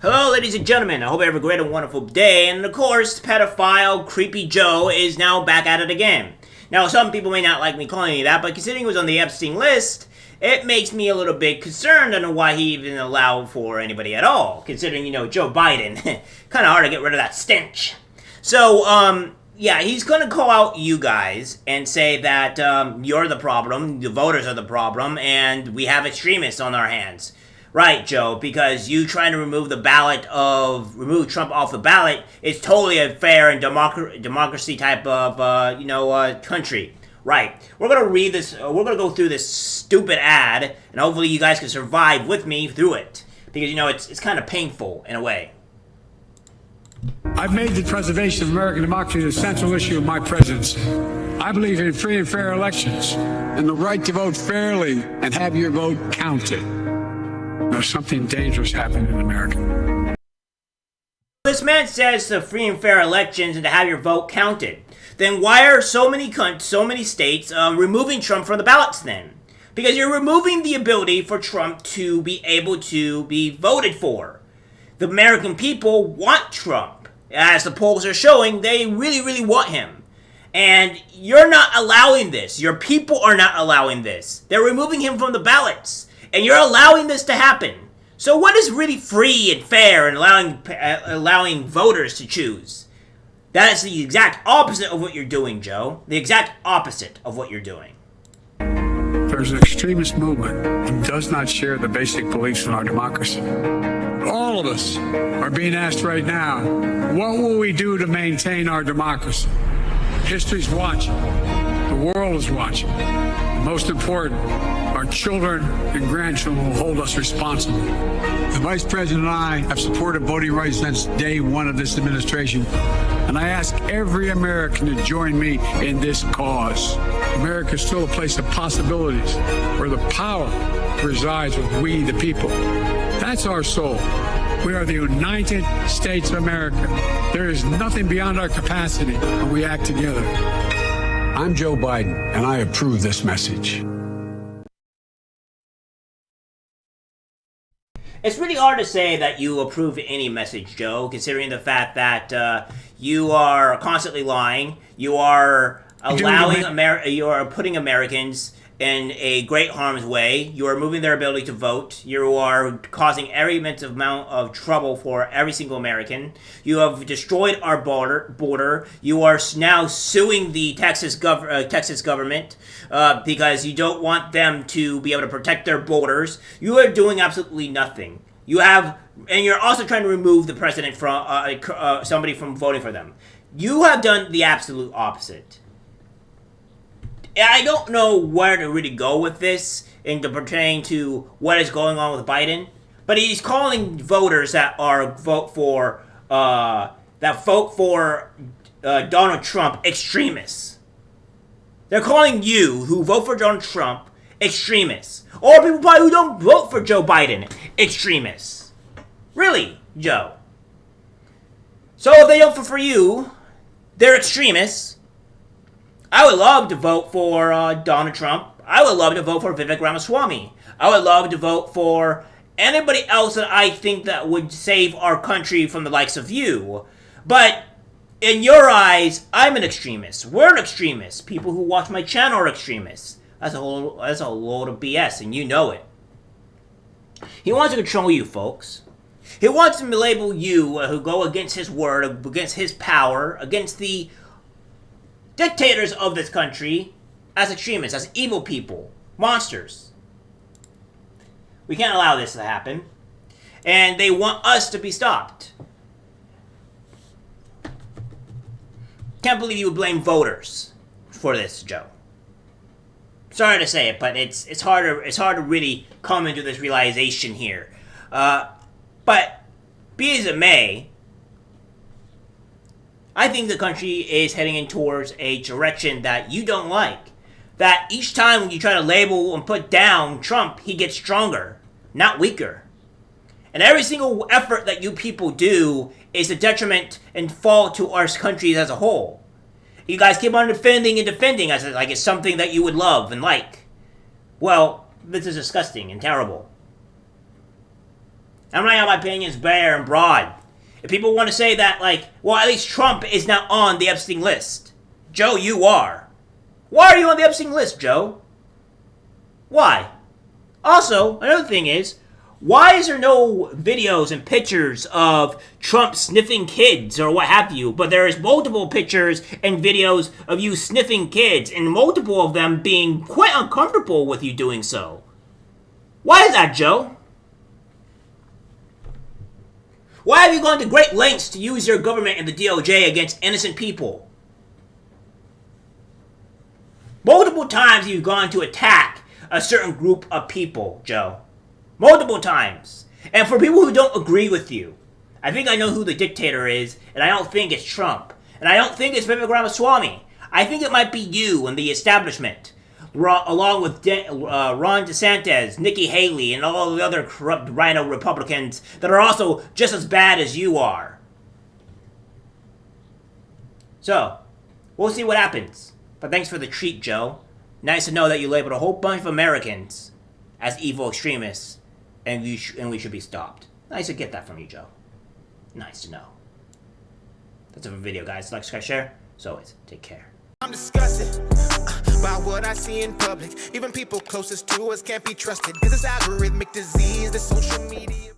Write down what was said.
Hello, ladies and gentlemen. I hope you have a great and wonderful day. And of course, pedophile Creepy Joe is now back at it again. Now, some people may not like me calling you that, but considering he was on the Epstein list, it makes me a little bit concerned. I don't know why he even allowed for anybody at all, considering, Joe Biden. Kind of hard to get rid of that stench. So, yeah, he's going to call out you guys and say that you're the problem, the voters are the problem, and we have extremists on our hands. Right, Joe, because you trying to remove Trump off the ballot is totally a fair and democracy type of, country. Right. We're going to read this, we're going to go through this stupid ad, and hopefully you guys can survive with me through it. Because, it's kind of painful in a way. I've made the preservation of American democracy the central issue of my presidency. I believe in free and fair elections and the right to vote fairly and have your vote counted. There's something dangerous happening in America. This man says to free and fair elections and to have your vote counted. Then why are so many states removing Trump from the ballots then? Because you're removing the ability for Trump to be able to be voted for. The American people want Trump. As the polls are showing, they really, really want him. And you're not allowing this. Your people are not allowing this. They're removing him from the ballots. And you're allowing this to happen. So what is really free and fair and allowing voters to choose? That is the exact opposite of what you're doing, Joe. The exact opposite of what you're doing. There's an extremist movement that does not share the basic beliefs in our democracy. All of us are being asked right now, what will we do to maintain our democracy? History's watching. The world is watching. And most important, our children and grandchildren will hold us responsible. The Vice President and I have supported voting rights since day one of this administration, and I ask every American to join me in this cause. America is still a place of possibilities where the power resides with we, the people. That's our soul. We are the United States of America. There is nothing beyond our capacity when we act together. I'm Joe Biden, and I approve this message. It's really hard to say that you approve any message, Joe, considering the fact that you are constantly lying. You are you are putting Americans in a great harm's way. You are removing their ability to vote. You are causing every amount of trouble for every single American. You have destroyed our border. You are now suing the Texas government because you don't want them to be able to protect their borders. You are doing absolutely nothing. And you're also trying to remove the president from somebody from voting for them. You have done the absolute opposite. I don't know where to really go with this pertaining to what is going on with Biden, but he's calling voters that vote for Donald Trump extremists. They're calling you who vote for Donald Trump extremists, or people probably who don't vote for Joe Biden extremists. Really, Joe? So if they don't vote for you, they're extremists. I would love to vote for Donald Trump. I would love to vote for Vivek Ramaswamy. I would love to vote for anybody else that I think that would save our country from the likes of you. But in your eyes, I'm an extremist. We're an extremist. People who watch my channel are extremists. That's a load of BS, and you know it. He wants to control you, folks. He wants to label you who go against his word, against his power, against the dictators of this country as extremists, as evil people, monsters. We can't allow this to happen. And they want us to be stopped. Can't believe you would blame voters for this, Joe. Sorry to say it, but it's hard to really come into this realization here. But be as it may, I think the country is heading in towards a direction that you don't like. That each time when you try to label and put down Trump, he gets stronger, not weaker. And every single effort that you people do is a detriment and fault to our country as a whole. You guys keep on defending as like it's something that you would love and like. Well, this is disgusting and terrible. I'm laying out my opinions bare and broad. If people want to say that, like, well, at least Trump is not on the Epstein list. Joe, you are. Why are you on the Epstein list, Joe? Why? Also, another thing is, why is there no videos and pictures of Trump sniffing kids or what have you, but there is multiple pictures and videos of you sniffing kids and multiple of them being quite uncomfortable with you doing so? Why is that, Joe? Why have you gone to great lengths to use your government and the DOJ against innocent people? Multiple times you've gone to attack a certain group of people, Joe. Multiple times. And for people who don't agree with you, I think I know who the dictator is, and I don't think it's Trump. And I don't think it's Vivek Ramaswamy. I think it might be you and the establishment, along with Ron DeSantis, Nikki Haley, and all the other corrupt rhino Republicans that are also just as bad as you are. So, we'll see what happens. But thanks for the treat, Joe. Nice to know that you labeled a whole bunch of Americans as evil extremists, and we should be stopped. Nice to get that from you, Joe. Nice to know. That's it for the video, guys. Like, subscribe, share. As always, take care. I'm disgusted by what I see in public. Even people closest to us can't be trusted. Cause it's algorithmic disease, the social media.